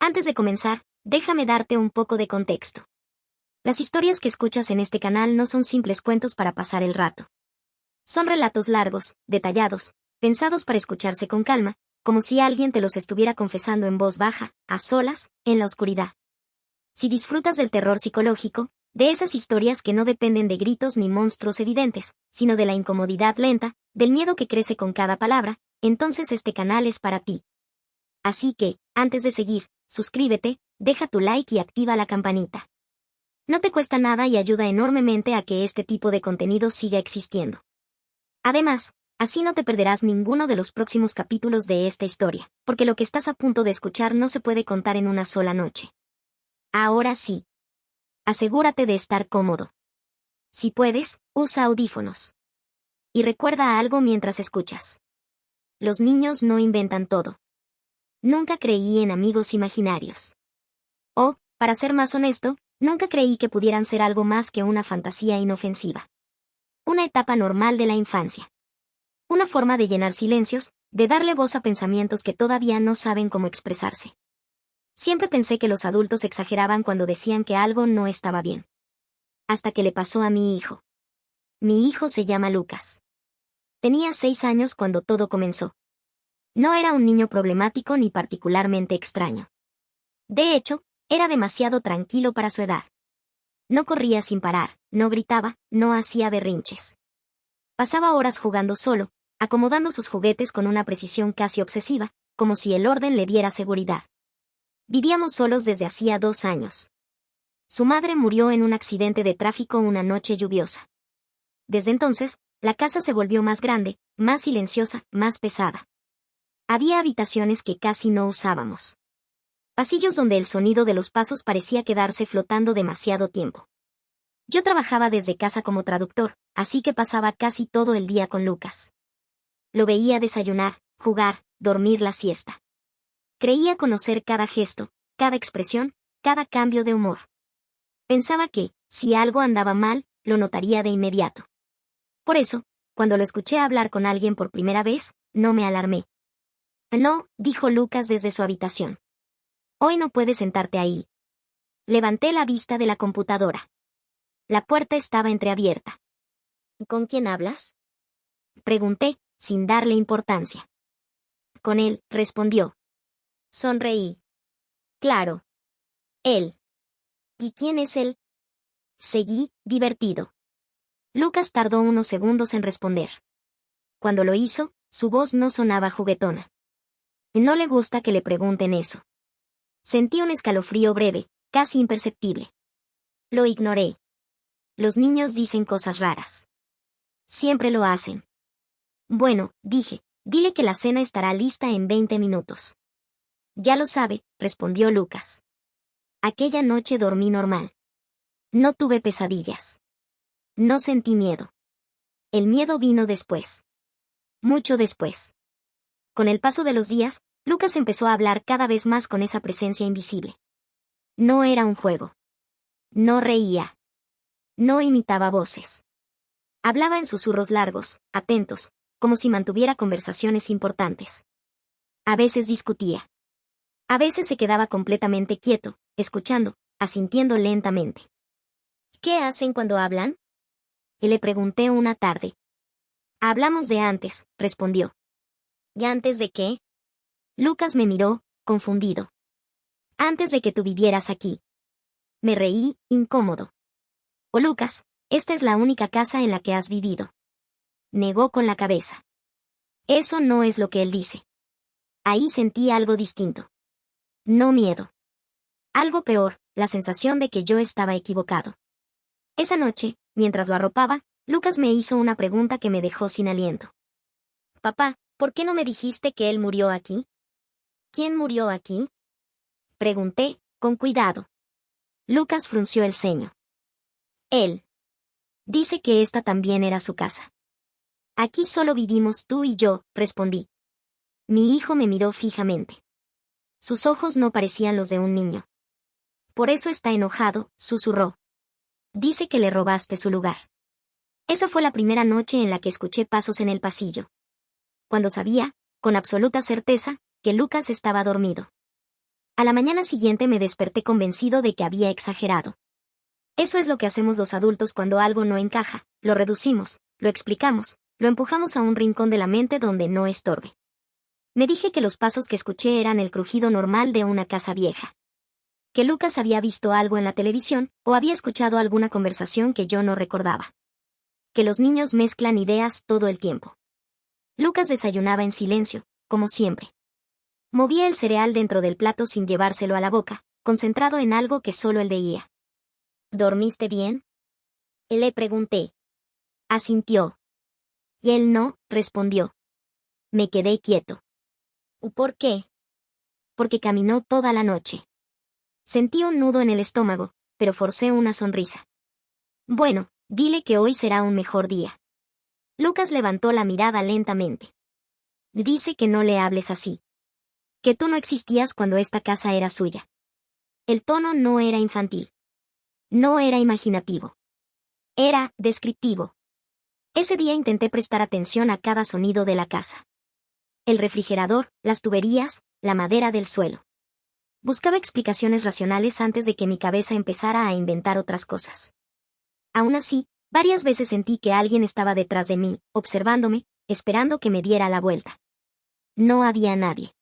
Antes de comenzar, déjame darte un poco de contexto. Las historias que escuchas en este canal no son simples cuentos para pasar el rato. Son relatos largos, detallados, pensados para escucharse con calma, como si alguien te los estuviera confesando en voz baja, a solas, en la oscuridad. Si disfrutas del terror psicológico, de esas historias que no dependen de gritos ni monstruos evidentes, sino de la incomodidad lenta, del miedo que crece con cada palabra, entonces este canal es para ti. Así que, antes de seguir, suscríbete, deja tu like y activa la campanita. No te cuesta nada y ayuda enormemente a que este tipo de contenido siga existiendo. Además, así no te perderás ninguno de los próximos capítulos de esta historia, porque lo que estás a punto de escuchar no se puede contar en una sola noche. Ahora sí. Asegúrate de estar cómodo. Si puedes, usa audífonos. Y recuerda algo mientras escuchas. Los niños no inventan todo. Nunca creí en amigos imaginarios. O, para ser más honesto, nunca creí que pudieran ser algo más que una fantasía inofensiva. Una etapa normal de la infancia. Una forma de llenar silencios, de darle voz a pensamientos que todavía no saben cómo expresarse. Siempre pensé que los adultos exageraban cuando decían que algo no estaba bien. Hasta que le pasó a mi hijo. Mi hijo se llama Lucas. Tenía 6 años cuando todo comenzó. No era un niño problemático ni particularmente extraño. De hecho, era demasiado tranquilo para su edad. No corría sin parar, no gritaba, no hacía berrinches. Pasaba horas jugando solo, acomodando sus juguetes con una precisión casi obsesiva, como si el orden le diera seguridad. Vivíamos solos desde hacía 2 años. Su madre murió en un accidente de tráfico una noche lluviosa. Desde entonces, la casa se volvió más grande, más silenciosa, más pesada. Había habitaciones que casi no usábamos. Pasillos donde el sonido de los pasos parecía quedarse flotando demasiado tiempo. Yo trabajaba desde casa como traductor, así que pasaba casi todo el día con Lucas. Lo veía desayunar, jugar, dormir la siesta. Creía conocer cada gesto, cada expresión, cada cambio de humor. Pensaba que, si algo andaba mal, lo notaría de inmediato. Por eso, cuando lo escuché hablar con alguien por primera vez, no me alarmé. No, dijo Lucas desde su habitación. Hoy no puedes sentarte ahí. Levanté la vista de la computadora. La puerta estaba entreabierta. ¿Con quién hablas? Pregunté, sin darle importancia. Con él, respondió. Sonreí. Claro. Él. ¿Y quién es él? Seguí, divertido. Lucas tardó unos segundos en responder. Cuando lo hizo, su voz no sonaba juguetona. No le gusta que le pregunten eso. Sentí un escalofrío breve, casi imperceptible. Lo ignoré. Los niños dicen cosas raras. Siempre lo hacen. Bueno, dije, dile que la cena estará lista en 20 minutos. Ya lo sabe, respondió Lucas. Aquella noche dormí normal. No tuve pesadillas. No sentí miedo. El miedo vino después. Mucho después. Con el paso de los días, Lucas empezó a hablar cada vez más con esa presencia invisible. No era un juego. No reía. No imitaba voces. Hablaba en susurros largos, atentos, como si mantuviera conversaciones importantes. A veces discutía. A veces se quedaba completamente quieto, escuchando, asintiendo lentamente. ¿Qué hacen cuando hablan? Y le pregunté una tarde. Hablamos de antes, respondió. ¿Y antes de qué? Lucas me miró, confundido. Antes de que tú vivieras aquí. Me reí, incómodo. Oh, Lucas, esta es la única casa en la que has vivido. Negó con la cabeza. Eso no es lo que él dice. Ahí sentí algo distinto. No miedo. Algo peor, la sensación de que yo estaba equivocado. Esa noche, mientras lo arropaba, Lucas me hizo una pregunta que me dejó sin aliento. Papá, ¿por qué no me dijiste que él murió aquí? ¿Quién murió aquí? Pregunté, con cuidado. Lucas frunció el ceño. Él. Dice que esta también era su casa. Aquí solo vivimos tú y yo, respondí. Mi hijo me miró fijamente. Sus ojos no parecían los de un niño. Por eso está enojado, susurró. Dice que le robaste su lugar. Esa fue la primera noche en la que escuché pasos en el pasillo. Cuando sabía, con absoluta certeza, que Lucas estaba dormido. A la mañana siguiente me desperté convencido de que había exagerado. Eso es lo que hacemos los adultos cuando algo no encaja, lo reducimos, lo explicamos, lo empujamos a un rincón de la mente donde no estorbe. Me dije que los pasos que escuché eran el crujido normal de una casa vieja. Que Lucas había visto algo en la televisión, o había escuchado alguna conversación que yo no recordaba. Que los niños mezclan ideas todo el tiempo. Lucas desayunaba en silencio, como siempre. Movía el cereal dentro del plato sin llevárselo a la boca, concentrado en algo que solo él veía. ¿Dormiste bien?, le pregunté. Asintió. Y él no, respondió. Me quedé quieto. ¿Por qué? Porque caminó toda la noche. Sentí un nudo en el estómago, pero forcé una sonrisa. Bueno, dile que hoy será un mejor día. Lucas levantó la mirada lentamente. Dice que no le hables así. Que tú no existías cuando esta casa era suya. El tono no era infantil. No era imaginativo. Era descriptivo. Ese día intenté prestar atención a cada sonido de la casa. El refrigerador, las tuberías, la madera del suelo. Buscaba explicaciones racionales antes de que mi cabeza empezara a inventar otras cosas. Aún así, varias veces sentí que alguien estaba detrás de mí, observándome, esperando que me diera la vuelta. No había nadie.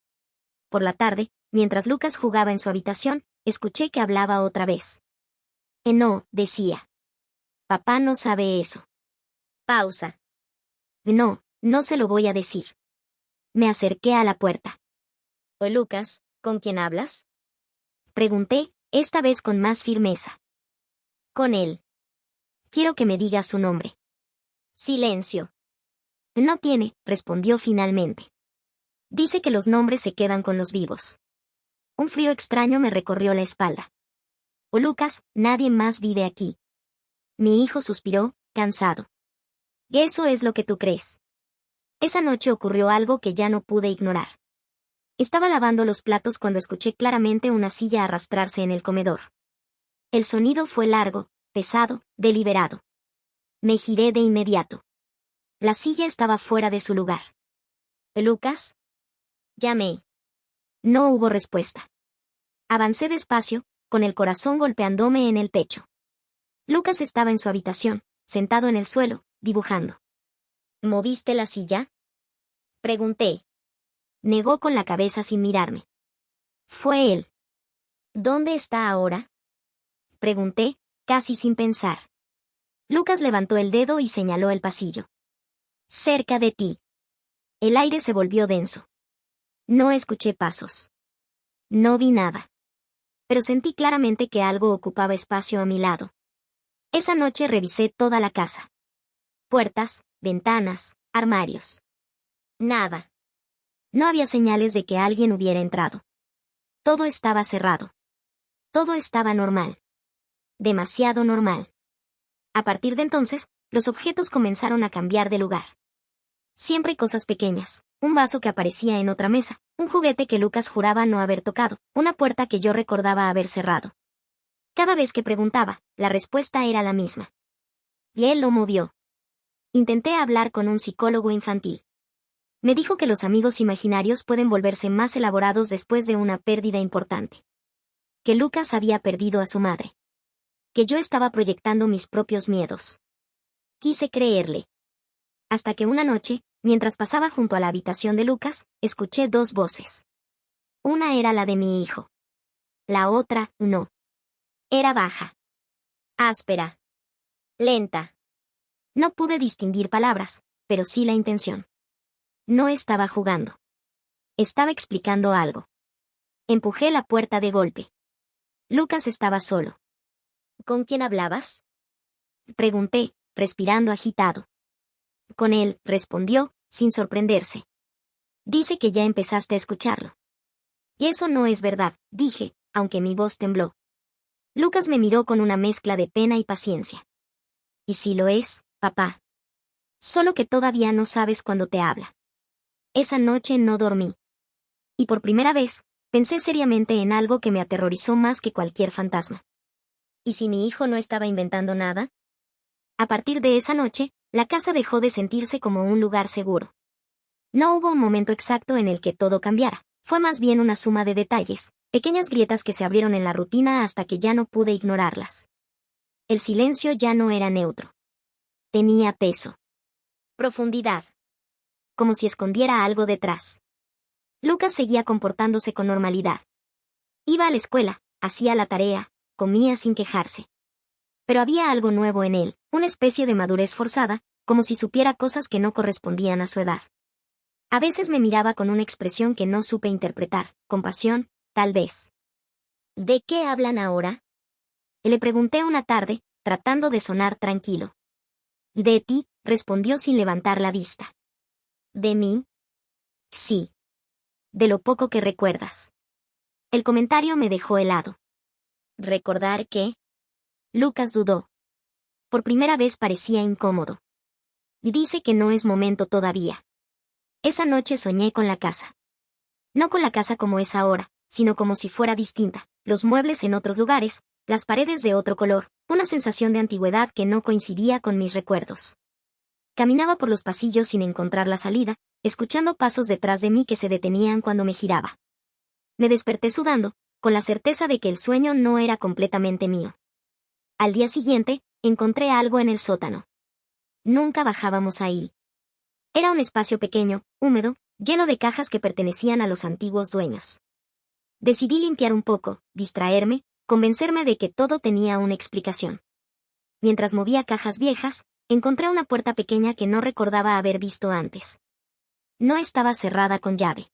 Por la tarde, mientras Lucas jugaba en su habitación, escuché que hablaba otra vez. No, decía. Papá no sabe eso. Pausa. No, no se lo voy a decir. Me acerqué a la puerta. ¿O Lucas, con quién hablas? Pregunté, esta vez con más firmeza. Con él. Quiero que me diga su nombre. Silencio. No tiene, respondió finalmente. Dice que los nombres se quedan con los vivos. Un frío extraño me recorrió la espalda. O Lucas, nadie más vive aquí. Mi hijo suspiró, cansado. Eso es lo que tú crees. Esa noche ocurrió algo que ya no pude ignorar. Estaba lavando los platos cuando escuché claramente una silla arrastrarse en el comedor. El sonido fue largo, pesado, deliberado. Me giré de inmediato. La silla estaba fuera de su lugar. ¿Lucas? Llamé. No hubo respuesta. Avancé despacio, con el corazón golpeándome en el pecho. Lucas estaba en su habitación, sentado en el suelo, dibujando. ¿Moviste la silla?, pregunté. Negó con la cabeza sin mirarme. Fue él. ¿Dónde está ahora?, pregunté, casi sin pensar. Lucas levantó el dedo y señaló el pasillo. Cerca de ti. El aire se volvió denso. No escuché pasos. No vi nada. Pero sentí claramente que algo ocupaba espacio a mi lado. Esa noche revisé toda la casa. Puertas, ventanas, armarios. Nada. No había señales de que alguien hubiera entrado. Todo estaba cerrado. Todo estaba normal. Demasiado normal. A partir de entonces, los objetos comenzaron a cambiar de lugar. Siempre cosas pequeñas, un vaso que aparecía en otra mesa, un juguete que Lucas juraba no haber tocado, una puerta que yo recordaba haber cerrado. Cada vez que preguntaba, la respuesta era la misma. Y él lo movió. Intenté hablar con un psicólogo infantil. Me dijo que los amigos imaginarios pueden volverse más elaborados después de una pérdida importante. Que Lucas había perdido a su madre. Que yo estaba proyectando mis propios miedos. Quise creerle. Hasta que una noche, mientras pasaba junto a la habitación de Lucas, escuché dos voces. Una era la de mi hijo. La otra, no. Era baja. Áspera. Lenta. No pude distinguir palabras, pero sí la intención. No estaba jugando. Estaba explicando algo. Empujé la puerta de golpe. Lucas estaba solo. ¿Con quién hablabas?, pregunté, respirando agitado. Con él, respondió, sin sorprenderse. Dice que ya empezaste a escucharlo. Y eso no es verdad, dije, aunque mi voz tembló. Lucas me miró con una mezcla de pena y paciencia. Y sí lo es, papá. Solo que todavía no sabes cuándo te habla. Esa noche no dormí. Y por primera vez, pensé seriamente en algo que me aterrorizó más que cualquier fantasma. ¿Y si mi hijo no estaba inventando nada? A partir de esa noche, la casa dejó de sentirse como un lugar seguro. No hubo un momento exacto en el que todo cambiara, fue más bien una suma de detalles, Pequeñas grietas que se abrieron en la rutina hasta que ya no pude ignorarlas. El silencio ya no era neutro. Tenía peso. Profundidad. Como si escondiera algo detrás. Lucas seguía comportándose con normalidad. Iba a la escuela, hacía la tarea, comía sin quejarse. Pero había algo nuevo en él, una especie de madurez forzada, como si supiera cosas que no correspondían a su edad. A veces me miraba con una expresión que no supe interpretar, compasión, tal vez. ¿De qué hablan ahora? Le pregunté una tarde, tratando de sonar tranquilo. De ti, respondió sin levantar la vista. ¿De mí? Sí. De lo poco que recuerdas. El comentario me dejó helado. ¿Recordar qué? Lucas dudó. Por primera vez parecía incómodo. Dice que no es momento todavía. Esa noche soñé con la casa. No con la casa como es ahora, sino como si fuera distinta, los muebles en otros lugares, las paredes de otro color, una sensación de antigüedad que no coincidía con mis recuerdos. Caminaba por los pasillos sin encontrar la salida, escuchando pasos detrás de mí que se detenían cuando me giraba. Me desperté sudando, con la certeza de que el sueño no era completamente mío. Al día siguiente, encontré algo en el sótano. Nunca bajábamos ahí. Era un espacio pequeño, húmedo, lleno de cajas que pertenecían a los antiguos dueños. Decidí limpiar un poco, distraerme, convencerme de que todo tenía una explicación. Mientras movía cajas viejas, encontré una puerta pequeña que no recordaba haber visto antes. No estaba cerrada con llave.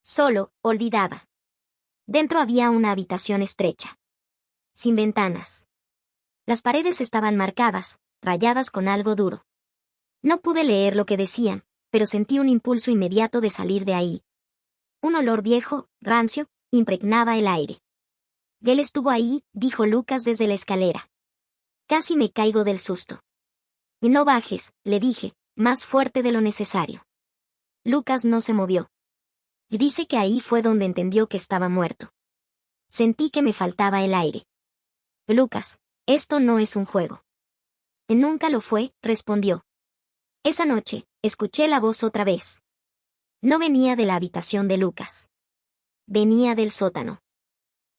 Solo, olvidada. Dentro había una habitación estrecha. Sin ventanas. Las paredes estaban marcadas, rayadas con algo duro. No pude leer lo que decían, pero sentí un impulso inmediato de salir de ahí. Un olor viejo, rancio, impregnaba el aire. Él estuvo ahí, dijo Lucas desde la escalera. Casi me caigo del susto. Y no bajes, le dije, más fuerte de lo necesario. Lucas no se movió. Y dice que ahí fue donde entendió que estaba muerto. Sentí que me faltaba el aire. Lucas, esto no es un juego. Nunca lo fue, respondió. Esa noche, escuché la voz otra vez. No venía de la habitación de Lucas. Venía del sótano.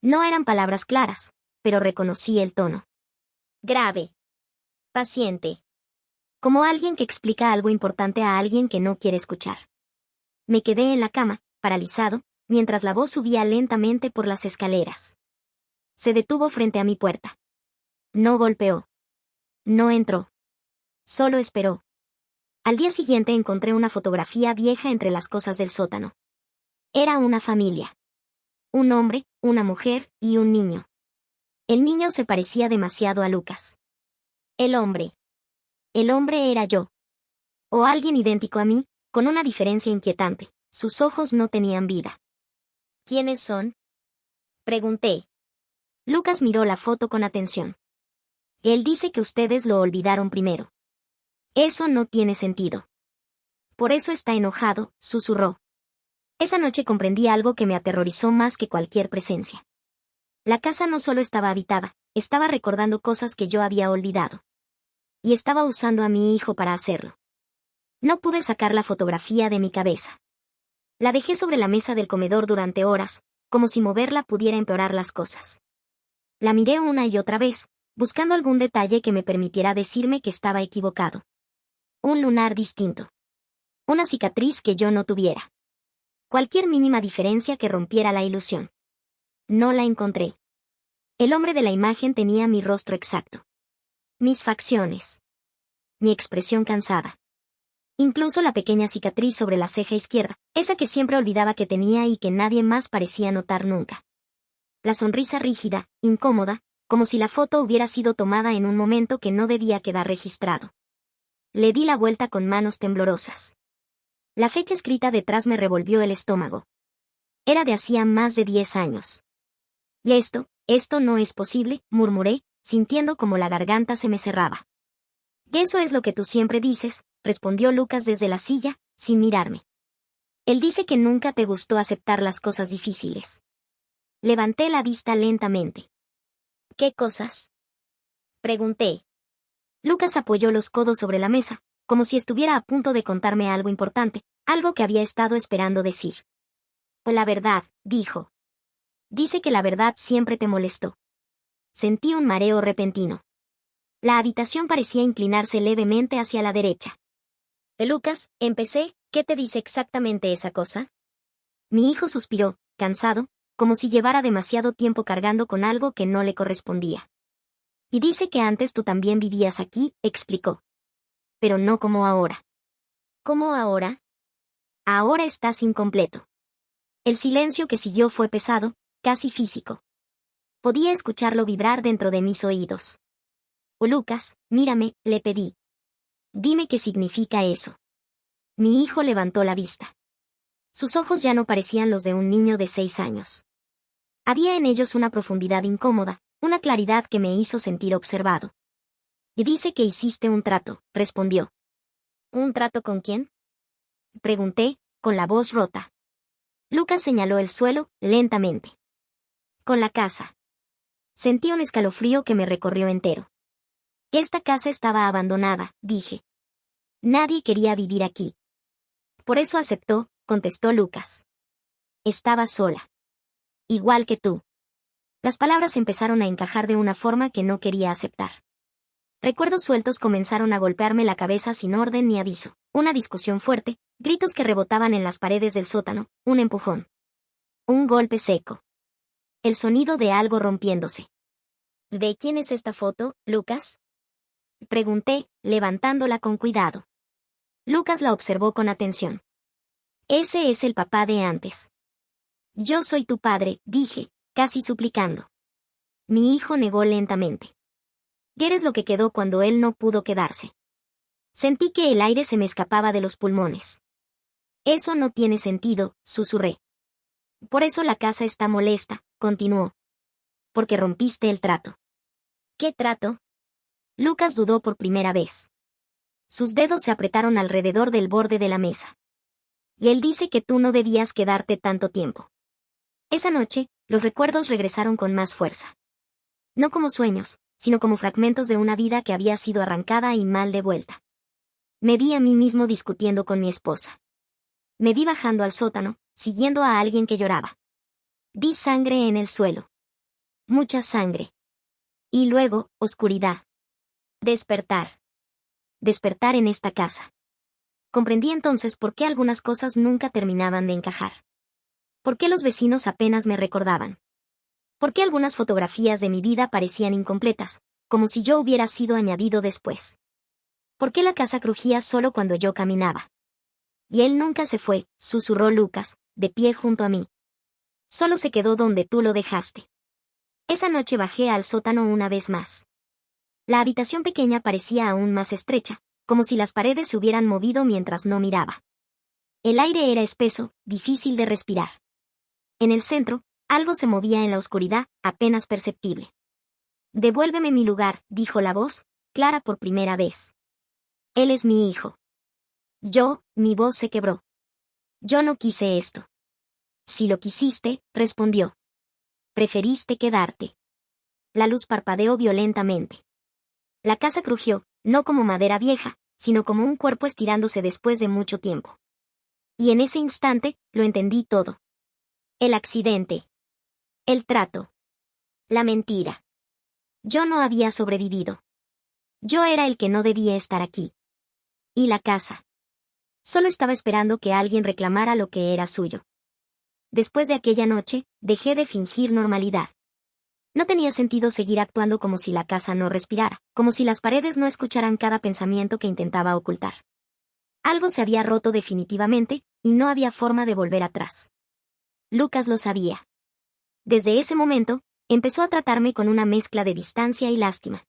No eran palabras claras, pero reconocí el tono. Grave. Paciente. Como alguien que explica algo importante a alguien que no quiere escuchar. Me quedé en la cama, paralizado, mientras la voz subía lentamente por las escaleras. Se detuvo frente a mi puerta. No golpeó. No entró. Solo esperó. Al día siguiente encontré una fotografía vieja entre las cosas del sótano. Era una familia. Un hombre, una mujer y un niño. El niño se parecía demasiado a Lucas. El hombre. El hombre era yo. O alguien idéntico a mí, con una diferencia inquietante. Sus ojos no tenían vida. ¿Quiénes son? Pregunté. Lucas miró la foto con atención. Él dice que ustedes lo olvidaron primero. Eso no tiene sentido. Por eso está enojado, susurró. Esa noche comprendí algo que me aterrorizó más que cualquier presencia. La casa no solo estaba habitada, estaba recordando cosas que yo había olvidado. Y estaba usando a mi hijo para hacerlo. No pude sacar la fotografía de mi cabeza. La dejé sobre la mesa del comedor durante horas, como si moverla pudiera empeorar las cosas. La miré una y otra vez, buscando algún detalle que me permitiera decirme que estaba equivocado. Un lunar distinto. Una cicatriz que yo no tuviera. Cualquier mínima diferencia que rompiera la ilusión. No la encontré. El hombre de la imagen tenía mi rostro exacto. Mis facciones. Mi expresión cansada. Incluso la pequeña cicatriz sobre la ceja izquierda, esa que siempre olvidaba que tenía y que nadie más parecía notar nunca. La sonrisa rígida, incómoda, como si la foto hubiera sido tomada en un momento que no debía quedar registrado. Le di la vuelta con manos temblorosas. La fecha escrita detrás me revolvió el estómago. Era de hacía más de 10 años. Y esto no es posible, murmuré, sintiendo como la garganta se me cerraba. Eso es lo que tú siempre dices, respondió Lucas desde la silla, sin mirarme. Él dice que nunca te gustó aceptar las cosas difíciles. Levanté la vista lentamente. ¿Qué cosas? Pregunté. Lucas apoyó los codos sobre la mesa, como si estuviera a punto de contarme algo importante, algo que había estado esperando decir. La verdad, dijo. Dice que la verdad siempre te molestó. Sentí un mareo repentino. La habitación parecía inclinarse levemente hacia la derecha. Lucas, empecé, ¿qué te dice exactamente esa cosa? Mi hijo suspiró, cansado, como si llevara demasiado tiempo cargando con algo que no le correspondía. Y dice que antes tú también vivías aquí, explicó. Pero no como ahora. ¿Cómo ahora? Ahora estás incompleto. El silencio que siguió fue pesado, casi físico. Podía escucharlo vibrar dentro de mis oídos. Oh, Lucas, mírame, le pedí. Dime qué significa eso. Mi hijo levantó la vista. Sus ojos ya no parecían los de un niño de 6 años. Había en ellos una profundidad incómoda, una claridad que me hizo sentir observado. Y dice que hiciste un trato, respondió. ¿Un trato con quién? Pregunté, con la voz rota. Lucas señaló el suelo, lentamente. Con la casa. Sentí un escalofrío que me recorrió entero. Esta casa estaba abandonada, dije. Nadie quería vivir aquí. Por eso aceptó, contestó Lucas. Estaba sola. Igual que tú. Las palabras empezaron a encajar de una forma que no quería aceptar. Recuerdos sueltos comenzaron a golpearme la cabeza sin orden ni aviso. Una discusión fuerte, gritos que rebotaban en las paredes del sótano, un empujón. Un golpe seco. El sonido de algo rompiéndose. ¿De quién es esta foto, Lucas? Pregunté, levantándola con cuidado. Lucas la observó con atención. Ese es el papá de antes. Yo soy tu padre, dije, casi suplicando. Mi hijo negó lentamente. Eres lo que quedó cuando él no pudo quedarse. Sentí que el aire se me escapaba de los pulmones. Eso no tiene sentido, susurré. Por eso la casa está molesta, continuó. Porque rompiste el trato. ¿Qué trato? Lucas dudó por primera vez. Sus dedos se apretaron alrededor del borde de la mesa. Y él dice que tú no debías quedarte tanto tiempo. Esa noche, los recuerdos regresaron con más fuerza. No como sueños, sino como fragmentos de una vida que había sido arrancada y mal devuelta. Me vi a mí mismo discutiendo con mi esposa. Me vi bajando al sótano, siguiendo a alguien que lloraba. Vi sangre en el suelo. Mucha sangre. Y luego, oscuridad. Despertar. Despertar en esta casa. Comprendí entonces por qué algunas cosas nunca terminaban de encajar. ¿Por qué los vecinos apenas me recordaban? ¿Por qué algunas fotografías de mi vida parecían incompletas, como si yo hubiera sido añadido después? ¿Por qué la casa crujía solo cuando yo caminaba? Y él nunca se fue, susurró Lucas, de pie junto a mí. Solo se quedó donde tú lo dejaste. Esa noche bajé al sótano una vez más. La habitación pequeña parecía aún más estrecha, como si las paredes se hubieran movido mientras no miraba. El aire era espeso, difícil de respirar. En el centro, algo se movía en la oscuridad, apenas perceptible. Devuélveme mi lugar, dijo la voz, clara por primera vez. Él es mi hijo. Mi voz se quebró. Yo no quise esto. Si lo quisiste, respondió. Preferiste quedarte. La luz parpadeó violentamente. La casa crujió, no como madera vieja, sino como un cuerpo estirándose después de mucho tiempo. Y en ese instante, lo entendí todo. El accidente. El trato. La mentira. Yo no había sobrevivido. Yo era el que no debía estar aquí. Y la casa. Solo estaba esperando que alguien reclamara lo que era suyo. Después de aquella noche, dejé de fingir normalidad. No tenía sentido seguir actuando como si la casa no respirara, como si las paredes no escucharan cada pensamiento que intentaba ocultar. Algo se había roto definitivamente, y no había forma de volver atrás. Lucas lo sabía. Desde ese momento, empezó a tratarme con una mezcla de distancia y lástima.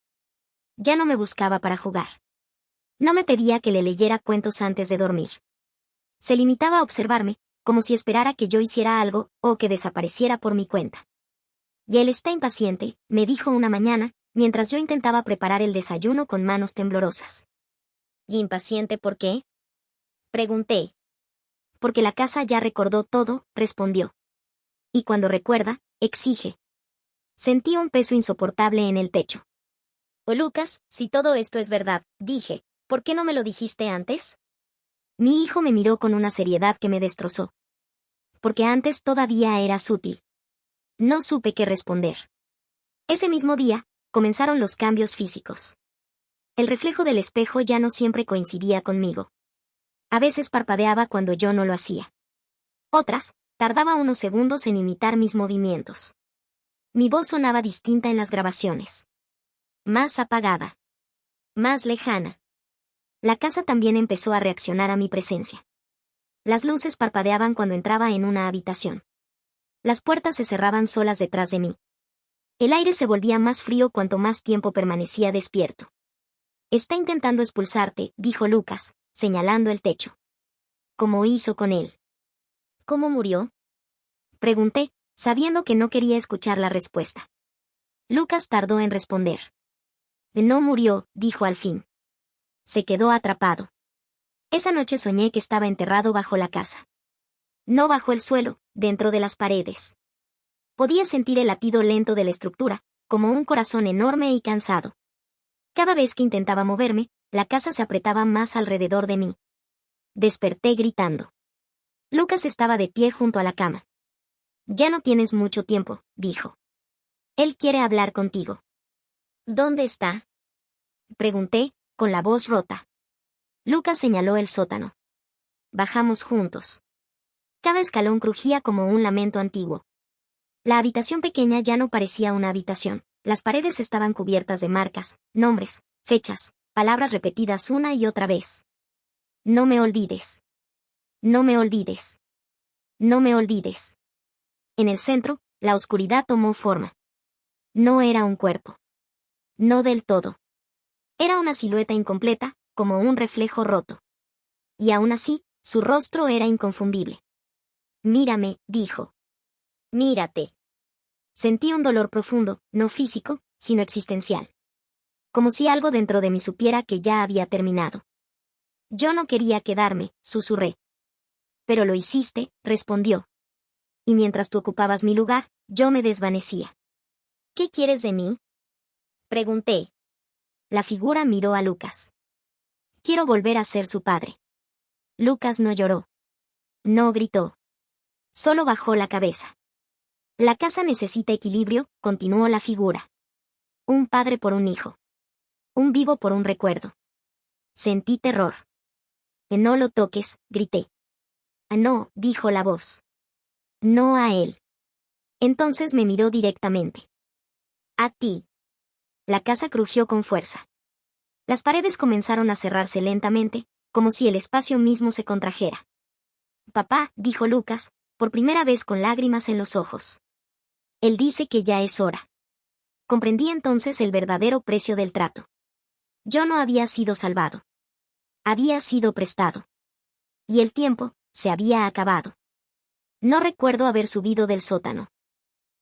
Ya no me buscaba para jugar. No me pedía que le leyera cuentos antes de dormir. Se limitaba a observarme, como si esperara que yo hiciera algo, o que desapareciera por mi cuenta. Y él está impaciente, me dijo una mañana, mientras yo intentaba preparar el desayuno con manos temblorosas. ¿Y impaciente por qué? Pregunté. Porque la casa ya recordó todo, respondió. Y cuando recuerda, exige. Sentí un peso insoportable en el pecho. Oh, Lucas, si todo esto es verdad, dije, ¿por qué no me lo dijiste antes? Mi hijo me miró con una seriedad que me destrozó. Porque antes todavía era sutil. No supe qué responder. Ese mismo día, comenzaron los cambios físicos. El reflejo del espejo ya no siempre coincidía conmigo. A veces parpadeaba cuando yo no lo hacía. Otras, tardaba unos segundos en imitar mis movimientos. Mi voz sonaba distinta en las grabaciones. Más apagada. Más lejana. La casa también empezó a reaccionar a mi presencia. Las luces parpadeaban cuando entraba en una habitación. Las puertas se cerraban solas detrás de mí. El aire se volvía más frío cuanto más tiempo permanecía despierto. Está intentando expulsarte, dijo Lucas, señalando el techo. ¿Cómo hizo con él? ¿Cómo murió? Pregunté, sabiendo que no quería escuchar la respuesta. Lucas tardó en responder. No murió, dijo al fin. Se quedó atrapado. Esa noche soñé que estaba enterrado bajo la casa. No bajo el suelo, dentro de las paredes. Podía sentir el latido lento de la estructura, como un corazón enorme y cansado. Cada vez que intentaba moverme, la casa se apretaba más alrededor de mí. Desperté gritando. Lucas estaba de pie junto a la cama. Ya no tienes mucho tiempo, dijo. Él quiere hablar contigo. ¿Dónde está? Pregunté, con la voz rota. Lucas señaló el sótano. Bajamos juntos. Cada escalón crujía como un lamento antiguo. La habitación pequeña ya no parecía una habitación. Las paredes estaban cubiertas de marcas, nombres, fechas, palabras repetidas una y otra vez. No me olvides. No me olvides. No me olvides. En el centro, la oscuridad tomó forma. No era un cuerpo. No del todo. Era una silueta incompleta, como un reflejo roto. Y aún así, su rostro era inconfundible. Mírame, dijo. Mírate. Sentí un dolor profundo, no físico, sino existencial. Como si algo dentro de mí supiera que ya había terminado. Yo no quería quedarme, susurré. Pero lo hiciste, respondió. Y mientras tú ocupabas mi lugar, yo me desvanecía. ¿Qué quieres de mí? Pregunté. La figura miró a Lucas. Quiero volver a ser su padre. Lucas no lloró. No gritó. Solo bajó la cabeza. La casa necesita equilibrio, continuó la figura. Un padre por un hijo. Un vivo por un recuerdo. Sentí terror. No lo toques, grité. No, dijo la voz. No a él. Entonces me miró directamente. A ti. La casa crujió con fuerza. Las paredes comenzaron a cerrarse lentamente, como si el espacio mismo se contrajera. Papá, dijo Lucas, por primera vez con lágrimas en los ojos. Él dice que ya es hora. Comprendí entonces el verdadero precio del trato. Yo no había sido salvado. Había sido prestado. Y el tiempo, se había acabado. No recuerdo haber subido del sótano.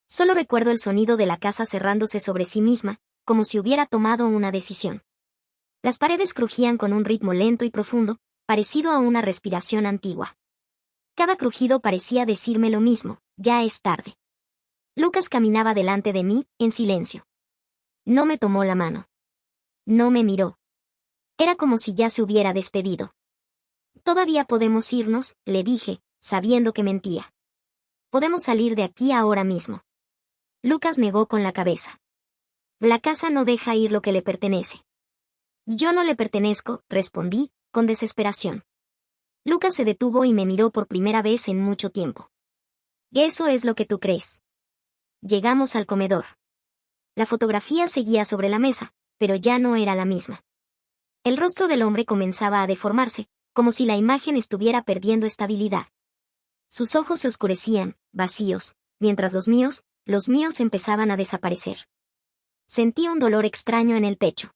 Solo recuerdo el sonido de la casa cerrándose sobre sí misma, como si hubiera tomado una decisión. Las paredes crujían con un ritmo lento y profundo, parecido a una respiración antigua. Cada crujido parecía decirme lo mismo, ya es tarde. Lucas caminaba delante de mí, en silencio. No me tomó la mano. No me miró. Era como si ya se hubiera despedido. Todavía podemos irnos, le dije, sabiendo que mentía. Podemos salir de aquí ahora mismo. Lucas negó con la cabeza. La casa no deja ir lo que le pertenece. Yo no le pertenezco, respondí, con desesperación. Lucas se detuvo y me miró por primera vez en mucho tiempo. Eso es lo que tú crees. Llegamos al comedor. La fotografía seguía sobre la mesa, pero ya no era la misma. El rostro del hombre comenzaba a deformarse, como si la imagen estuviera perdiendo estabilidad. Sus ojos se oscurecían, vacíos, mientras los míos empezaban a desaparecer. Sentí un dolor extraño en el pecho.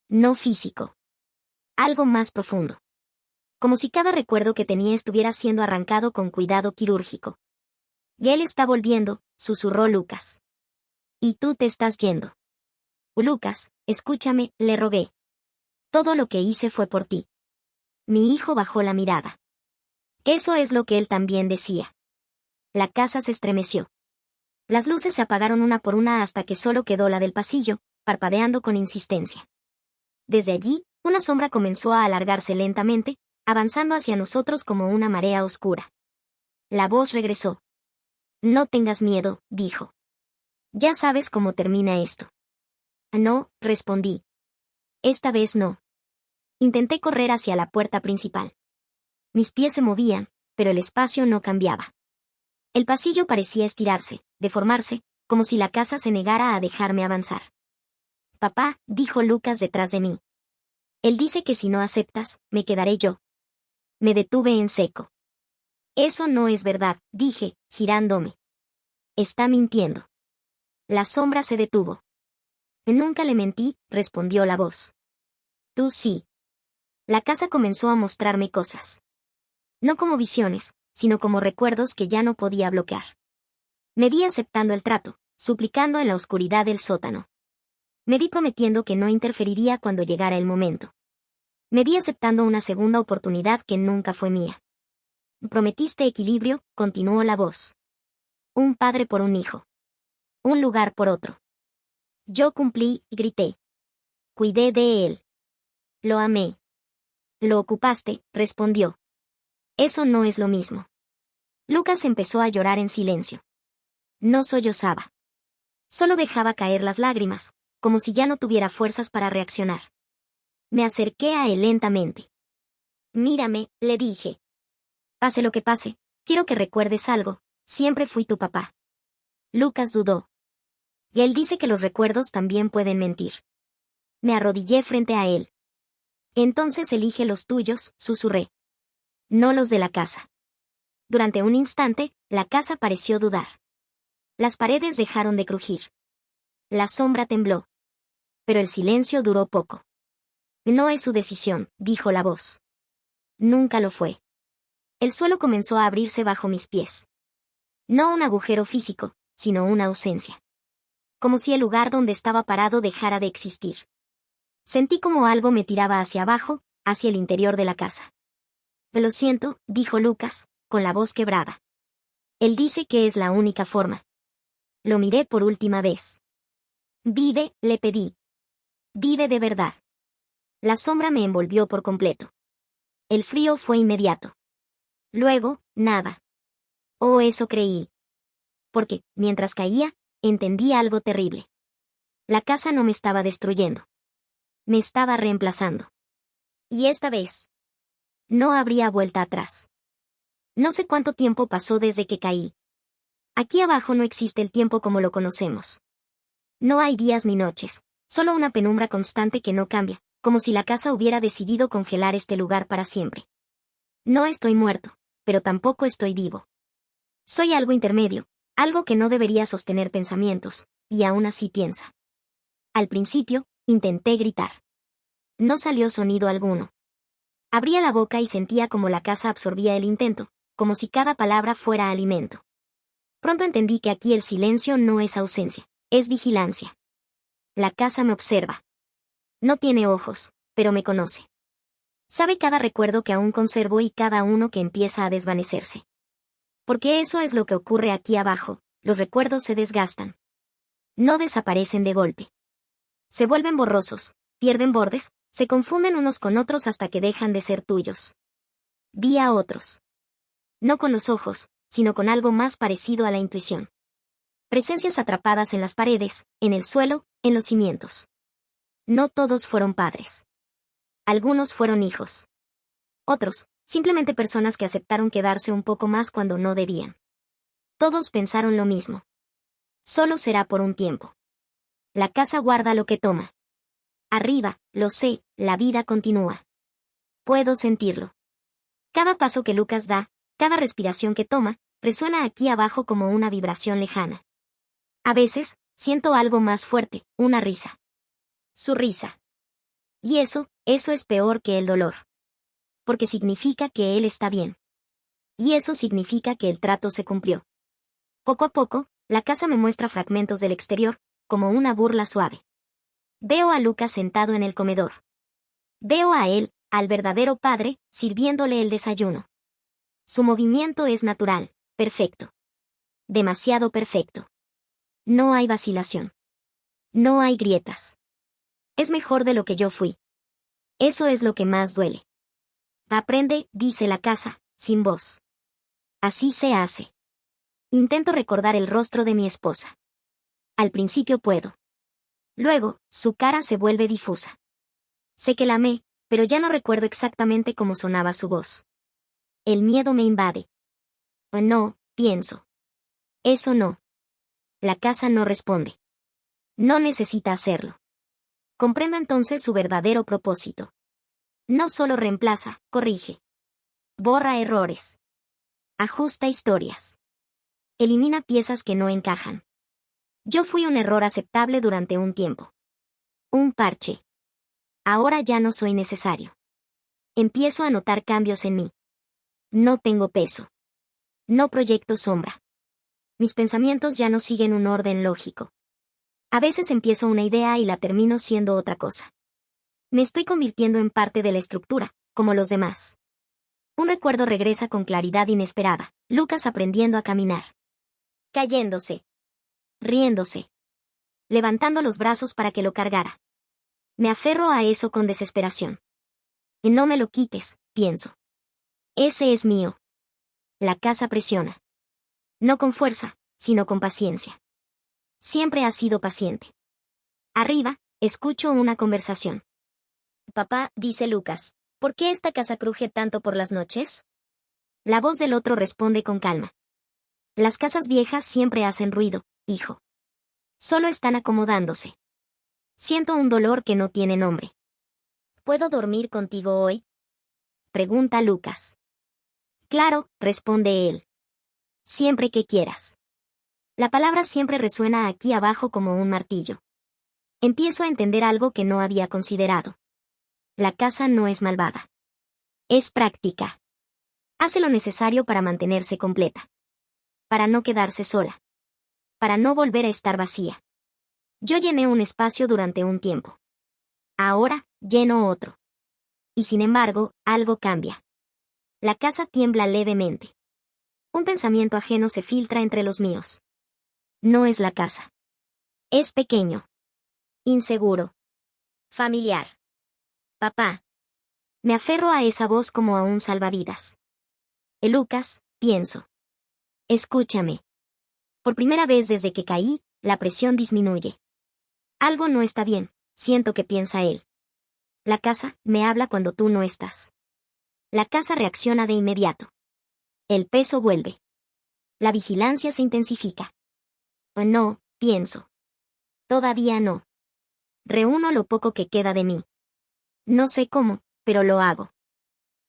No físico. Algo más profundo. Como si cada recuerdo que tenía estuviera siendo arrancado con cuidado quirúrgico. Y él está volviendo, susurró Lucas. Y tú te estás yendo. Lucas, escúchame, le rogué. Todo lo que hice fue por ti. Mi hijo bajó la mirada. Eso es lo que él también decía. La casa se estremeció. Las luces se apagaron una por una hasta que solo quedó la del pasillo, parpadeando con insistencia. Desde allí, una sombra comenzó a alargarse lentamente, avanzando hacia nosotros como una marea oscura. La voz regresó. No tengas miedo, dijo. Ya sabes cómo termina esto. No, respondí. Esta vez no. Intenté correr hacia la puerta principal. Mis pies se movían, pero el espacio no cambiaba. El pasillo parecía estirarse, deformarse, como si la casa se negara a dejarme avanzar. Papá, dijo Lucas detrás de mí. Él dice que si no aceptas, me quedaré yo. Me detuve en seco. Eso no es verdad, dije, girándome. Está mintiendo. La sombra se detuvo. Nunca le mentí, respondió la voz. Tú sí. La casa comenzó a mostrarme cosas. No como visiones, sino como recuerdos que ya no podía bloquear. Me vi aceptando el trato, suplicando en la oscuridad del sótano. Me vi prometiendo que no interferiría cuando llegara el momento. Me vi aceptando una segunda oportunidad que nunca fue mía. Prometiste equilibrio, continuó la voz. Un padre por un hijo. Un lugar por otro. Yo cumplí, y grité. Cuidé de él. Lo amé. Lo ocupaste, respondió. Eso no es lo mismo. Lucas empezó a llorar en silencio. No sollozaba. Solo dejaba caer las lágrimas, como si ya no tuviera fuerzas para reaccionar. Me acerqué a él lentamente. Mírame, le dije. Pase lo que pase, quiero que recuerdes algo, siempre fui tu papá. Lucas dudó. Y él dice que los recuerdos también pueden mentir. Me arrodillé frente a él. Entonces elige los tuyos, susurré. No los de la casa. Durante un instante, la casa pareció dudar. Las paredes dejaron de crujir. La sombra tembló. Pero el silencio duró poco. No es su decisión, dijo la voz. Nunca lo fue. El suelo comenzó a abrirse bajo mis pies. No un agujero físico, sino una ausencia. Como si el lugar donde estaba parado dejara de existir. Sentí como algo me tiraba hacia abajo, hacia el interior de la casa. Lo siento, dijo Lucas, con la voz quebrada. Él dice que es la única forma. Lo miré por última vez. Vive, le pedí. Vive de verdad. La sombra me envolvió por completo. El frío fue inmediato. Luego, nada. Oh, eso creí. Porque, mientras caía, entendí algo terrible. La casa no me estaba destruyendo. Me estaba reemplazando. Y esta vez, no habría vuelta atrás. No sé cuánto tiempo pasó desde que caí. Aquí abajo no existe el tiempo como lo conocemos. No hay días ni noches, solo una penumbra constante que no cambia, como si la casa hubiera decidido congelar este lugar para siempre. No estoy muerto, pero tampoco estoy vivo. Soy algo intermedio, algo que no debería sostener pensamientos, y aún así piensa. Al principio, intenté gritar. No salió sonido alguno. Abría la boca y sentía como la casa absorbía el intento, como si cada palabra fuera alimento. Pronto entendí que aquí el silencio no es ausencia, es vigilancia. La casa me observa. No tiene ojos, pero me conoce. Sabe cada recuerdo que aún conservo y cada uno que empieza a desvanecerse. Porque eso es lo que ocurre aquí abajo, los recuerdos se desgastan. No desaparecen de golpe. Se vuelven borrosos, pierden bordes, se confunden unos con otros hasta que dejan de ser tuyos. Vi a otros. No con los ojos, sino con algo más parecido a la intuición. Presencias atrapadas en las paredes, en el suelo, en los cimientos. No todos fueron padres. Algunos fueron hijos. Otros, simplemente personas que aceptaron quedarse un poco más cuando no debían. Todos pensaron lo mismo. Solo será por un tiempo. La casa guarda lo que toma. Arriba, lo sé, la vida continúa. Puedo sentirlo. Cada paso que Lucas da, cada respiración que toma, resuena aquí abajo como una vibración lejana. A veces, siento algo más fuerte, una risa. Su risa. Y eso es peor que el dolor. Porque significa que él está bien. Y eso significa que el trato se cumplió. Poco a poco, la casa me muestra fragmentos del exterior, como una burla suave. Veo a Lucas sentado en el comedor. Veo a él, al verdadero padre, sirviéndole el desayuno. Su movimiento es natural, perfecto. Demasiado perfecto. No hay vacilación. No hay grietas. Es mejor de lo que yo fui. Eso es lo que más duele. Aprende, dice la casa, sin voz. Así se hace. Intento recordar el rostro de mi esposa. Al principio puedo. Luego, su cara se vuelve difusa. Sé que la amé, pero ya no recuerdo exactamente cómo sonaba su voz. El miedo me invade. Oh, no, pienso. Eso no. La casa no responde. No necesita hacerlo. Comprendo entonces su verdadero propósito. No solo reemplaza, corrige. Borra errores. Ajusta historias. Elimina piezas que no encajan. Yo fui un error aceptable durante un tiempo. Un parche. Ahora ya no soy necesario. Empiezo a notar cambios en mí. No tengo peso. No proyecto sombra. Mis pensamientos ya no siguen un orden lógico. A veces empiezo una idea y la termino siendo otra cosa. Me estoy convirtiendo en parte de la estructura, como los demás. Un recuerdo regresa con claridad inesperada, Lucas aprendiendo a caminar. Cayéndose. Riéndose. Levantando los brazos para que lo cargara. Me aferro a eso con desesperación. No me lo quites, pienso. Ese es mío. La casa presiona. No con fuerza, sino con paciencia. Siempre ha sido paciente. Arriba, escucho una conversación. Papá, dice Lucas, ¿por qué esta casa cruje tanto por las noches? La voz del otro responde con calma. Las casas viejas siempre hacen ruido, hijo. Solo están acomodándose. Siento un dolor que no tiene nombre. ¿Puedo dormir contigo hoy? Pregunta Lucas. Claro, responde él. Siempre que quieras. La palabra siempre resuena aquí abajo como un martillo. Empiezo a entender algo que no había considerado. La casa no es malvada. Es práctica. Hace lo necesario para mantenerse completa. Para no quedarse sola. Para no volver a estar vacía. Yo llené un espacio durante un tiempo. Ahora, lleno otro. Y sin embargo, algo cambia. La casa tiembla levemente. Un pensamiento ajeno se filtra entre los míos. No es la casa. Es pequeño. Inseguro. Familiar. Papá. Me aferro a esa voz como a un salvavidas. Lucas, pienso. Escúchame. Por primera vez desde que caí, la presión disminuye. Algo no está bien, siento que piensa él. La casa me habla cuando tú no estás. La casa reacciona de inmediato. El peso vuelve. La vigilancia se intensifica. Oh, no, pienso. Todavía no. Reúno lo poco que queda de mí. No sé cómo, pero lo hago.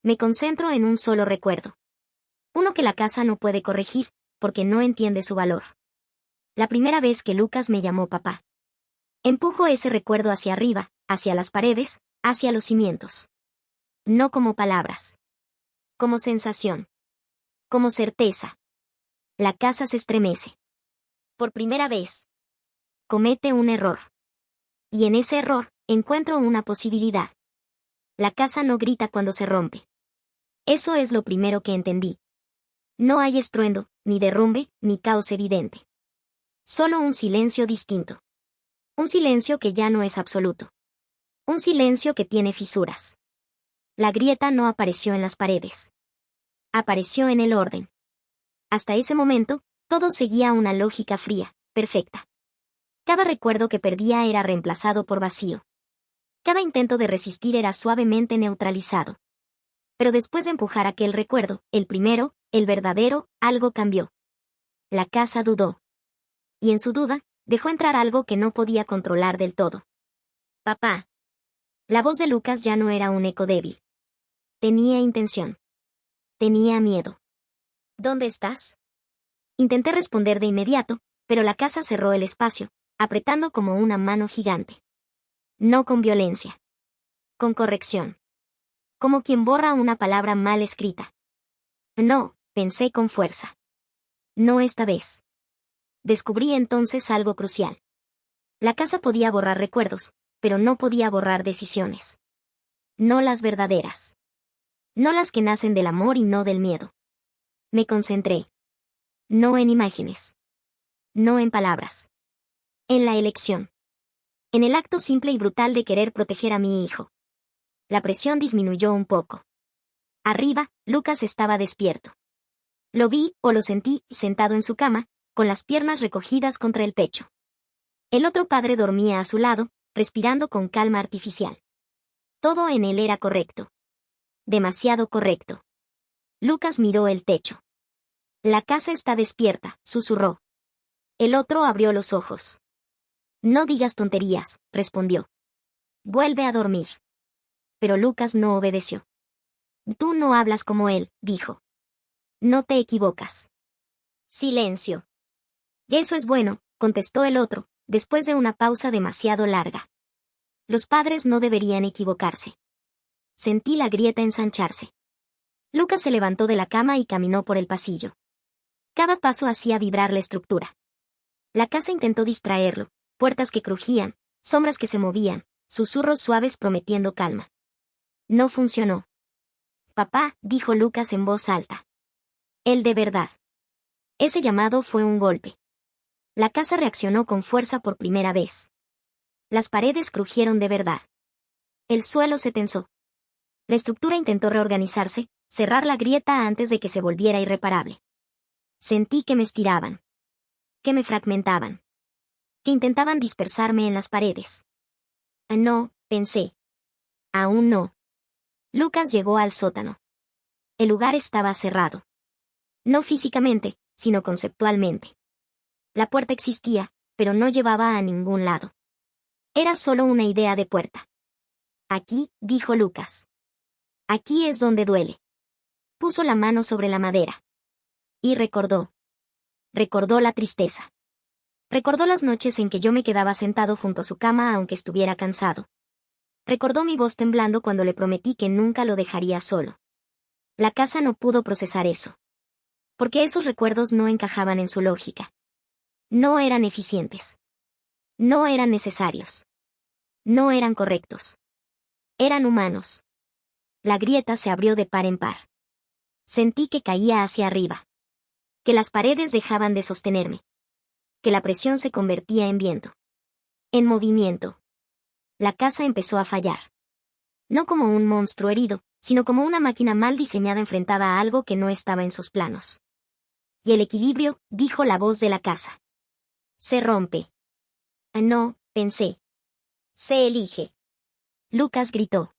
Me concentro en un solo recuerdo. Uno que la casa no puede corregir, porque no entiende su valor. La primera vez que Lucas me llamó papá. Empujo ese recuerdo hacia arriba, hacia las paredes, hacia los cimientos. No como palabras. Como sensación. Como certeza. La casa se estremece. Por primera vez. Comete un error. Y en ese error, encuentro una posibilidad. La casa no grita cuando se rompe. Eso es lo primero que entendí. No hay estruendo, ni derrumbe, ni caos evidente. Solo un silencio distinto. Un silencio que ya no es absoluto. Un silencio que tiene fisuras. La grieta no apareció en las paredes. Apareció en el orden. Hasta ese momento, todo seguía una lógica fría, perfecta. Cada recuerdo que perdía era reemplazado por vacío. Cada intento de resistir era suavemente neutralizado. Pero después de empujar aquel recuerdo, el primero, el verdadero, algo cambió. La casa dudó. Y en su duda, dejó entrar algo que no podía controlar del todo. Papá. La voz de Lucas ya no era un eco débil. Tenía intención. Tenía miedo. ¿Dónde estás? Intenté responder de inmediato, pero la casa cerró el espacio, apretando como una mano gigante. No con violencia. Con corrección. Como quien borra una palabra mal escrita. No, pensé con fuerza. No esta vez. Descubrí entonces algo crucial. La casa podía borrar recuerdos, pero no podía borrar decisiones. No las verdaderas. No las que nacen del amor y no del miedo. Me concentré. No en imágenes. No en palabras. En la elección. En el acto simple y brutal de querer proteger a mi hijo. La presión disminuyó un poco. Arriba, Lucas estaba despierto. Lo vi, o lo sentí, sentado en su cama, con las piernas recogidas contra el pecho. El otro padre dormía a su lado, respirando con calma artificial. Todo en él era correcto. Demasiado correcto. Lucas miró el techo. La casa está despierta, susurró. El otro abrió los ojos. No digas tonterías, respondió. Vuelve a dormir. Pero Lucas no obedeció. Tú no hablas como él, dijo. No te equivocas. Silencio. Eso es bueno, contestó el otro, después de una pausa demasiado larga. Los padres no deberían equivocarse. Sentí la grieta ensancharse. Lucas se levantó de la cama y caminó por el pasillo. Cada paso hacía vibrar la estructura. La casa intentó distraerlo, puertas que crujían, sombras que se movían, susurros suaves prometiendo calma. No funcionó. Papá, dijo Lucas en voz alta. Él de verdad. Ese llamado fue un golpe. La casa reaccionó con fuerza por primera vez. Las paredes crujieron de verdad. El suelo se tensó. La estructura intentó reorganizarse, cerrar la grieta antes de que se volviera irreparable. Sentí que me estiraban. Que me fragmentaban. Que intentaban dispersarme en las paredes. No, pensé. Aún no. Lucas llegó al sótano. El lugar estaba cerrado. No físicamente, sino conceptualmente. La puerta existía, pero no llevaba a ningún lado. Era solo una idea de puerta. Aquí, dijo Lucas. Aquí es donde duele. Puso la mano sobre la madera. Y recordó. Recordó la tristeza. Recordó las noches en que yo me quedaba sentado junto a su cama aunque estuviera cansado. Recordó mi voz temblando cuando le prometí que nunca lo dejaría solo. La casa no pudo procesar eso. Porque esos recuerdos no encajaban en su lógica. No eran eficientes. No eran necesarios. No eran correctos. Eran humanos. La grieta se abrió de par en par. Sentí que caía hacia arriba. Que las paredes dejaban de sostenerme. Que la presión se convertía en viento. En movimiento. La casa empezó a fallar. No como un monstruo herido, sino como una máquina mal diseñada enfrentada a algo que no estaba en sus planos. Y el equilibrio, dijo la voz de la casa. Se rompe. No, pensé. Se elige. Lucas gritó.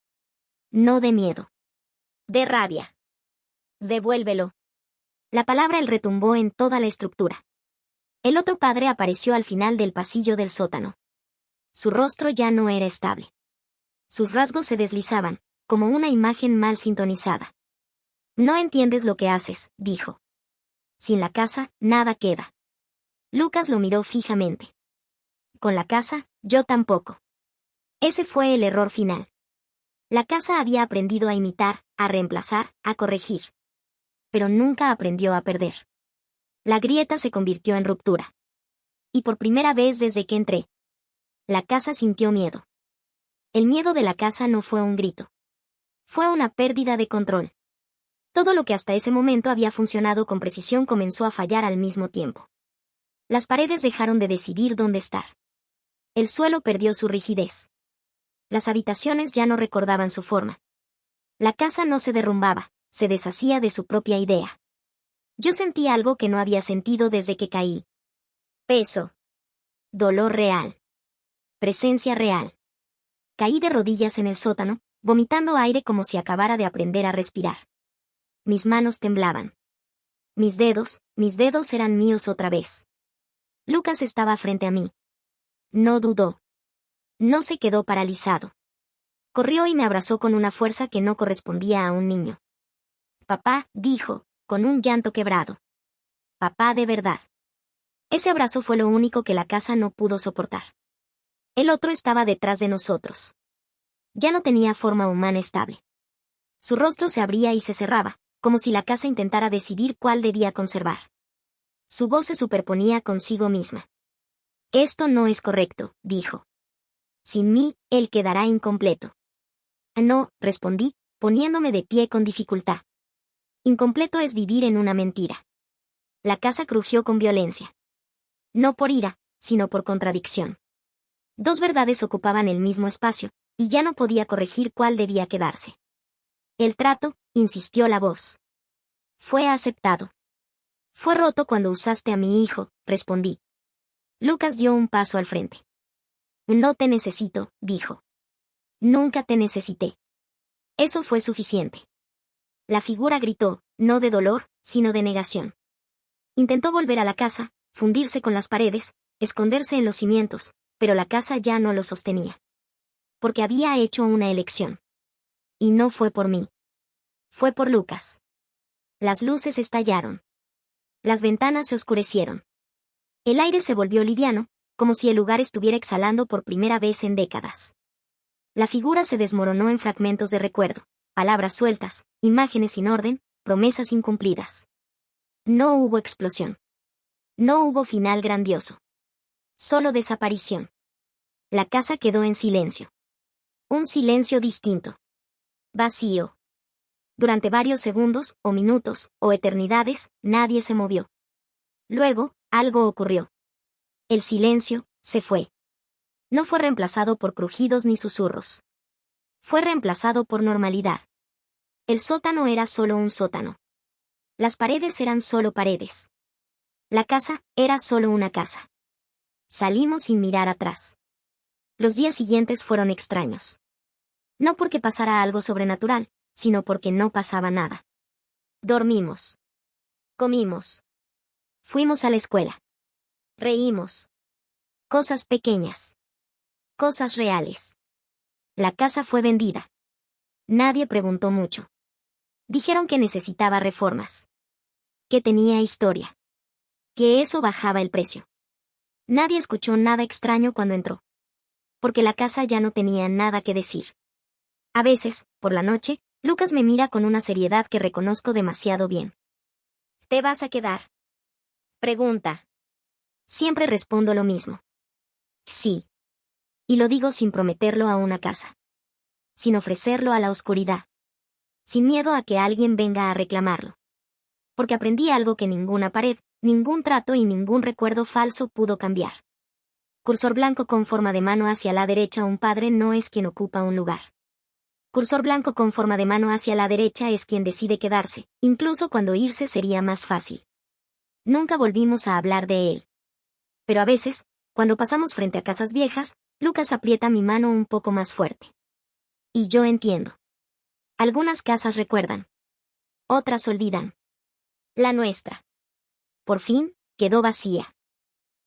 No de miedo. De rabia. Devuélvelo. La palabra el retumbó en toda la estructura. El otro padre apareció al final del pasillo del sótano. Su rostro ya no era estable. Sus rasgos se deslizaban, como una imagen mal sintonizada. No entiendes lo que haces, dijo. Sin la casa, nada queda. Lucas lo miró fijamente. Con la casa, yo tampoco. Ese fue el error final. La casa había aprendido a imitar, a reemplazar, a corregir. Pero nunca aprendió a perder. La grieta se convirtió en ruptura. Y por primera vez desde que entré, la casa sintió miedo. El miedo de la casa no fue un grito. Fue una pérdida de control. Todo lo que hasta ese momento había funcionado con precisión comenzó a fallar al mismo tiempo. Las paredes dejaron de decidir dónde estar. El suelo perdió su rigidez. Las habitaciones ya no recordaban su forma. La casa no se derrumbaba, se deshacía de su propia idea. Yo sentí algo que no había sentido desde que caí. Peso. Dolor real. Presencia real. Caí de rodillas en el sótano, vomitando aire como si acabara de aprender a respirar. Mis manos temblaban. Mis dedos eran míos otra vez. Lucas estaba frente a mí. No dudó. No se quedó paralizado. Corrió y me abrazó con una fuerza que no correspondía a un niño. Papá, dijo, con un llanto quebrado. Papá de verdad. Ese abrazo fue lo único que la casa no pudo soportar. El otro estaba detrás de nosotros. Ya no tenía forma humana estable. Su rostro se abría y se cerraba, como si la casa intentara decidir cuál debía conservar. Su voz se superponía consigo misma. Esto no es correcto, dijo. Sin mí, él quedará incompleto. No, respondí, poniéndome de pie con dificultad. Incompleto es vivir en una mentira. La casa crujió con violencia. No por ira, sino por contradicción. Dos verdades ocupaban el mismo espacio, y ya no podía corregir cuál debía quedarse. El trato, insistió la voz. Fue aceptado. Fue roto cuando usaste a mi hijo, respondí. Lucas dio un paso al frente. No te necesito, dijo. Nunca te necesité. Eso fue suficiente. La figura gritó, no de dolor, sino de negación. Intentó volver a la casa, fundirse con las paredes, esconderse en los cimientos, pero la casa ya no lo sostenía. Porque había hecho una elección. Y no fue por mí. Fue por Lucas. Las luces estallaron. Las ventanas se oscurecieron. El aire se volvió liviano, como si el lugar estuviera exhalando por primera vez en décadas. La figura se desmoronó en fragmentos de recuerdo, palabras sueltas, imágenes sin orden, promesas incumplidas. No hubo explosión. No hubo final grandioso. Solo desaparición. La casa quedó en silencio. Un silencio distinto. Vacío. Durante varios segundos, o minutos, o eternidades, nadie se movió. Luego, algo ocurrió. El silencio se fue. No fue reemplazado por crujidos ni susurros. Fue reemplazado por normalidad. El sótano era solo un sótano. Las paredes eran solo paredes. La casa era solo una casa. Salimos sin mirar atrás. Los días siguientes fueron extraños. No porque pasara algo sobrenatural, sino porque no pasaba nada. Dormimos. Comimos. Fuimos a la escuela. Reímos. Cosas pequeñas. Cosas reales. La casa fue vendida. Nadie preguntó mucho. Dijeron que necesitaba reformas. Que tenía historia. Que eso bajaba el precio. Nadie escuchó nada extraño cuando entró. Porque la casa ya no tenía nada que decir. A veces, por la noche, Lucas me mira con una seriedad que reconozco demasiado bien. ¿Te vas a quedar? Pregunta. Siempre respondo lo mismo. Sí. Y lo digo sin prometerlo a una casa. Sin ofrecerlo a la oscuridad. Sin miedo a que alguien venga a reclamarlo. Porque aprendí algo que ninguna pared, ningún trato y ningún recuerdo falso pudo cambiar. Cursor blanco con forma de mano hacia la derecha. Un padre no es quien ocupa un lugar. Cursor blanco con forma de mano hacia la derecha es quien decide quedarse, incluso cuando irse sería más fácil. Nunca volvimos a hablar de él. Pero a veces, cuando pasamos frente a casas viejas, Lucas aprieta mi mano un poco más fuerte. Y yo entiendo. Algunas casas recuerdan. Otras olvidan. La nuestra. Por fin, quedó vacía.